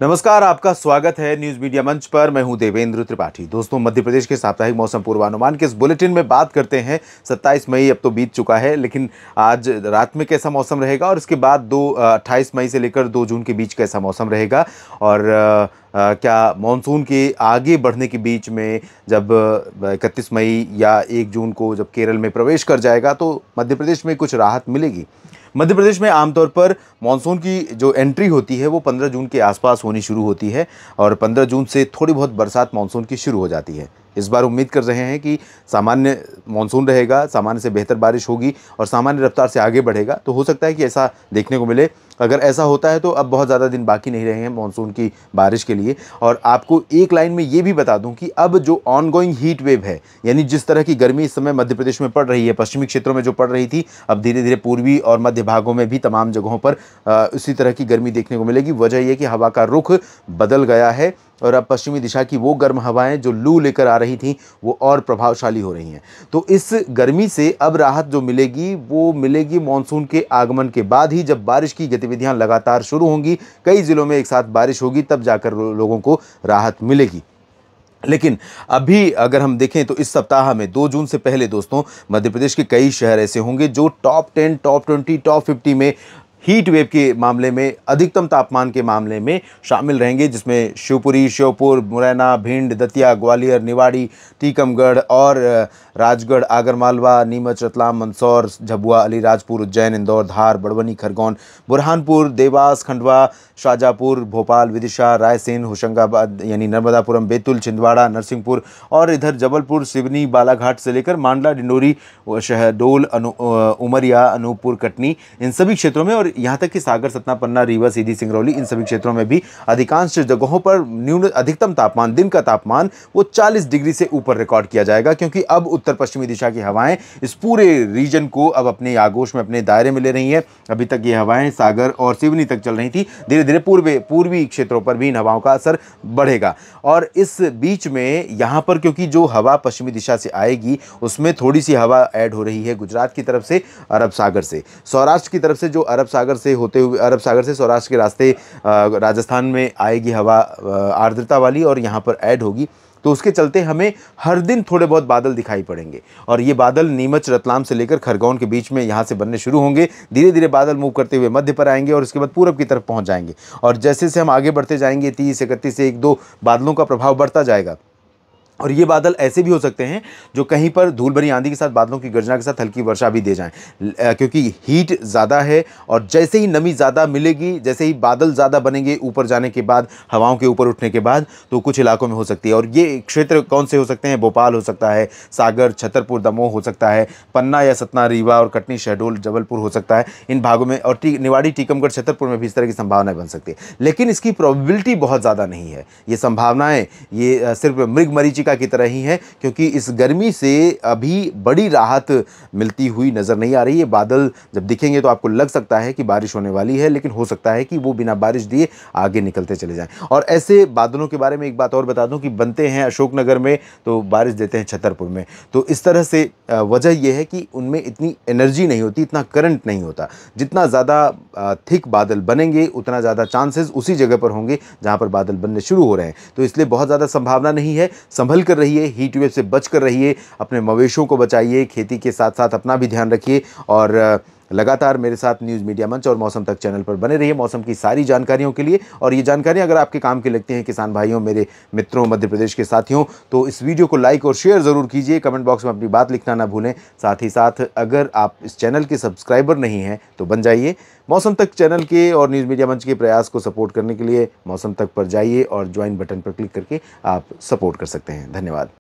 नमस्कार, आपका स्वागत है न्यूज मीडिया मंच पर। मैं हूं देवेंद्र त्रिपाठी। दोस्तों, मध्य प्रदेश के साप्ताहिक मौसम पूर्वानुमान के इस बुलेटिन में बात करते हैं। 27 मई अब तो बीत चुका है, लेकिन आज रात में कैसा मौसम रहेगा और इसके बाद 28 मई से लेकर 2 जून के बीच कैसा मौसम रहेगा, और क्या मानसून के आगे बढ़ने के बीच में जब 31 मई या 1 जून को जब केरल में प्रवेश कर जाएगा तो मध्य प्रदेश में कुछ राहत मिलेगी। मध्य प्रदेश में आमतौर पर मानसून की जो एंट्री होती है वो 15 जून के आसपास होनी शुरू होती है और 15 जून से थोड़ी बहुत बरसात मानसून की शुरू हो जाती है। इस बार उम्मीद कर रहे हैं कि सामान्य मानसून रहेगा, सामान्य से बेहतर बारिश होगी और सामान्य रफ्तार से आगे बढ़ेगा। तो हो सकता है कि ऐसा देखने को मिले। अगर ऐसा होता है तो अब बहुत ज़्यादा दिन बाकी नहीं रहे हैं मानसून की बारिश के लिए। और आपको एक लाइन में ये भी बता दूं कि अब जो ऑनगोइंग हीट वेव है, यानी जिस तरह की गर्मी इस समय मध्य प्रदेश में पड़ रही है, पश्चिमी क्षेत्रों में जो पड़ रही थी, अब धीरे धीरे पूर्वी और मध्य भागों में भी तमाम जगहों पर उसी तरह की गर्मी देखने को मिलेगी। वजह यह कि हवा का रुख बदल गया है और अब पश्चिमी दिशा की वो गर्म हवाएं जो लू लेकर आ रही थीं वो और प्रभावशाली हो रही हैं। तो इस गर्मी से अब राहत जो मिलेगी वो मिलेगी मानसून के आगमन के बाद ही, जब बारिश की गतिविधियां लगातार शुरू होंगी, कई जिलों में एक साथ बारिश होगी, तब जाकर लोगों को राहत मिलेगी। लेकिन अभी अगर हम देखें तो इस सप्ताह में 2 जून से पहले दोस्तों मध्य प्रदेश के कई शहर ऐसे होंगे जो टॉप 10, टॉप 20, टॉप 50 में हीट वेव के मामले में, अधिकतम तापमान के मामले में शामिल रहेंगे, जिसमें शिवपुरी, श्योपुर, मुरैना, भिंड, दतिया, ग्वालियर, निवाड़ी, टीकमगढ़ और राजगढ़, आगरमालवा, नीमच, रतलाम, मंदसौर, झाबुआ, अलीराजपुर, उज्जैन, इंदौर, धार, बड़वानी, खरगोन, बुरहानपुर, देवास, खंडवा, शाजापुर, भोपाल, विदिशा, रायसेन, होशंगाबाद यानी नर्मदापुरम, बैतूल, छिंदवाड़ा, नरसिंहपुर और इधर जबलपुर, सिवनी, बालाघाट से लेकर मांडला, डिंडोरी, शहडोल, उमरिया, अनूपपुर, कटनी, इन सभी क्षेत्रों में, और यहाँ तक कि सागर, सतना, पन्ना, रीवा, सीधी, सिंगरौली, इन सभी क्षेत्रों में भी अधिकांश जगहों पर अधिकतम तापमान, दिन का तापमान वो 40 डिग्री से ऊपर रिकॉर्ड किया जाएगा, क्योंकि अब उत्तर पश्चिमी दिशा की हवाएं इस पूरे रीजन को अब अपने आगोश में, अपने दायरे में ले रही हैं। अभी तक ये हवाएं सागर और सिवनी तक चल रही थी, धीरे धीरे पूर्वी क्षेत्रों पर भी इन हवाओं का असर बढ़ेगा। और इस बीच में यहाँ पर क्योंकि जो हवा पश्चिमी दिशा से आएगी उसमें थोड़ी सी हवा ऐड हो रही है गुजरात की तरफ से, अरब सागर से, सौराष्ट्र की तरफ से, जो अरब सागर से होते हुए, अरब सागर से सौराष्ट्र के रास्ते राजस्थान में आएगी हवा आर्द्रता वाली और यहाँ पर ऐड होगी। तो उसके चलते हमें हर दिन थोड़े बहुत बादल दिखाई पड़ेंगे और ये बादल नीमच, रतलाम से लेकर खरगोन के बीच में यहाँ से बनने शुरू होंगे। धीरे धीरे बादल मूव करते हुए मध्य पर आएंगे और उसके बाद पूरब की तरफ पहुँच जाएंगे। और जैसे जैसे हम आगे बढ़ते जाएंगे 30, 31 से 1-2 बादलों का प्रभाव बढ़ता जाएगा। और ये बादल ऐसे भी हो सकते हैं जो कहीं पर धूल भरी आंधी के साथ, बादलों की गर्जना के साथ हल्की वर्षा भी दे जाएं, क्योंकि हीट ज़्यादा है और जैसे ही नमी ज़्यादा मिलेगी, जैसे ही बादल ज़्यादा बनेंगे ऊपर जाने के बाद, हवाओं के ऊपर उठने के बाद, तो कुछ इलाकों में हो सकती है। और ये क्षेत्र कौन से हो सकते हैं? भोपाल हो सकता है, सागर, छतरपुर, दमोह हो सकता है, पन्ना या सतना, रीवा और कटनी, शहडोल, जबलपुर हो सकता है इन भागों में, और निवाड़ी, टीकमगढ़, छतरपुर में भी इस तरह की संभावनाएं बन सकती है। लेकिन इसकी प्रोबेबिलिटी बहुत ज़्यादा नहीं है। ये संभावनाएं ये सिर्फ मृग मरीचिका की तरह ही है, क्योंकि इस गर्मी से अभी बड़ी राहत मिलती हुई नजर नहीं आ रही है। बादल जब दिखेंगे तो आपको लग सकता है कि बारिश होने वाली है, लेकिन हो सकता है कि वो बिना बारिश दिए आगे निकलते चले जाएं। और ऐसे बादलों के बारे में एक बात और बता दूं कि बनते हैं अशोकनगर में तो बारिश देते हैं छतरपुर में। तो इस तरह से वजह यह है कि उनमें इतनी एनर्जी नहीं होती, इतना करंट नहीं होता। जितना ज़्यादा थिक बादल बनेंगे उतना ज़्यादा चांसेस उसी जगह पर होंगे जहाँ पर बादल बनने शुरू हो रहे हैं। तो इसलिए बहुत ज़्यादा संभावना नहीं है। संभल कर रहिए, हीट वेव से बच कर रहिए, अपने मवेशियों को बचाइए, खेती के साथ साथ अपना भी ध्यान रखिए और लगातार मेरे साथ न्यूज़ मीडिया मंच और मौसम तक चैनल पर बने रहिए मौसम की सारी जानकारियों के लिए। और ये जानकारियां अगर आपके काम की लगती हैं, किसान भाइयों, मेरे मित्रों, मध्य प्रदेश के साथियों, तो इस वीडियो को लाइक और शेयर ज़रूर कीजिए। कमेंट बॉक्स में अपनी बात लिखना ना भूलें। साथ ही साथ अगर आप इस चैनल के सब्सक्राइबर नहीं हैं तो बन जाइए। मौसम तक चैनल के और न्यूज़ मीडिया मंच के प्रयास को सपोर्ट करने के लिए मौसम तक पर जाइए और ज्वाइन बटन पर क्लिक करके आप सपोर्ट कर सकते हैं। धन्यवाद।